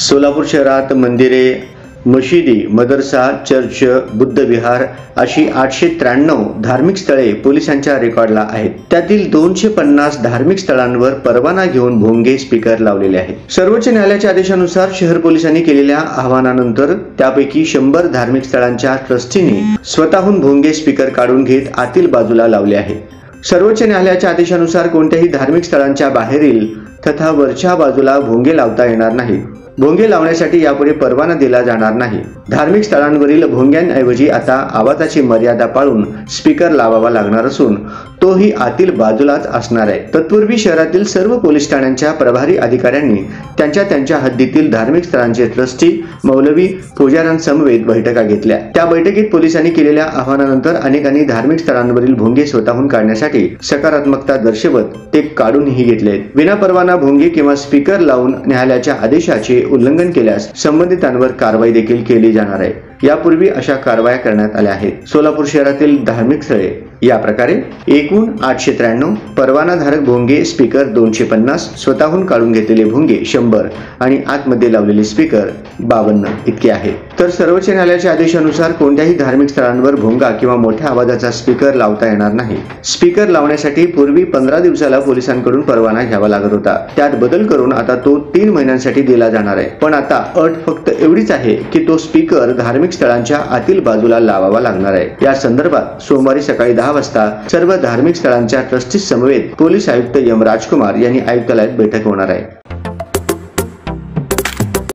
सोलापूर शहरात मंदिरे, मशिदी, मदरसा, चर्च, बुद्ध विहार अशी 893 धार्मिक स्थळे पोलिसांच्या रेकॉर्डला आहेत। त्यातील 250 धार्मिक स्थळांवर परवाना घेऊन भोंगे स्पीकर लावलेले आहेत। सर्वोच्च न्यायालयाच्या आदेशानुसार शहर पोलिसांनी केलेल्या आवाहनानंतर त्यापैकी 100 धार्मिक स्थळांच्या ट्रस्टींनी स्वतःहून भोंगे स्पीकर काढून घेत आतील बाजूला लावले आहे। सर्वोच्च न्यायालयाच्या आदेशानुसार कोणत्याही धार्मिक स्थळांच्या बाहेरील तथा वरच्या बाजूला भोंगे लावता येणार नाहीत। भोंगे लावण्यासाठी यापुढे परवाना दिला जाणार नाही। धार्मिक स्थळांवरील भोंग्यांऐवजी आता आवाजाची मर्यादा पाळून स्पीकर लावावा लागणार असून तोही आतील बाजूलाच असणार आहे। तत्पूर्वी शहरातील सर्व पोलीस ठाण्यांच्या प्रभारी अधिकाऱ्यांनी त्यांच्या हद्दीतील धार्मिक स्थळांचे ट्रस्टी, मौलवी, पुजाऱ्यांसमवेत बैठका घेतल्या। त्या बैठकीत पोलिसांनी केलेल्या आवाहनानंतर अनेकांनी धार्मिक स्थळांवरील भोंगे स्वतःहून काढण्यासाठी सकारात्मकता दर्शवत ते काढूनही घेतले। विनापरवाना भोंगे किंवा स्पीकर लावून न्यायालयाच्या आदेशाचे उल्लंघन केल्यास संबंधितांवर कारवाई देखील केली जाणार आहे। यापूर्वी अशा कारवाया करण्यात आल्या आहेत। सोलापूर शहरातील धार्मिक स्थळे या प्रकारे एकूण 893, परवानाधारक भोंगे स्पीकर 250, स्वतःहून काढून घेतलेले भोंगे 100 आणि आतमध्ये लावलेले स्पीकर 52 इतके आहेत। तर सर्वोच्च न्यायालयाच्या आदेशानुसार कोणत्याही धार्मिक स्थळांवर भोंगा किंवा मोठ्या आवाजाचा स्पीकर लावता येणार नाही। स्पीकर लावण्यासाठी पूर्वी 15 दिवसाला पोलिसांकडून परवाना घ्यावा लागत होता। त्यात बदल करून आता तो 3 महिन्यांसाठी दिला जाणार आहे। पण आता अट फक्त एवढीच आहे की तो स्पीकर धार्मिक स्थळांच्या आतील बाजूला लावावा लागणार आहे। या संदर्भात सोमवारी सकाळी 10 वाजता सर्व धार्मिक स्थळांच्या ट्रस्टी समवेत पोलीस आयुक्त एम राजकुमार यांनी आयुक्तालयात बैठक होणार आहे।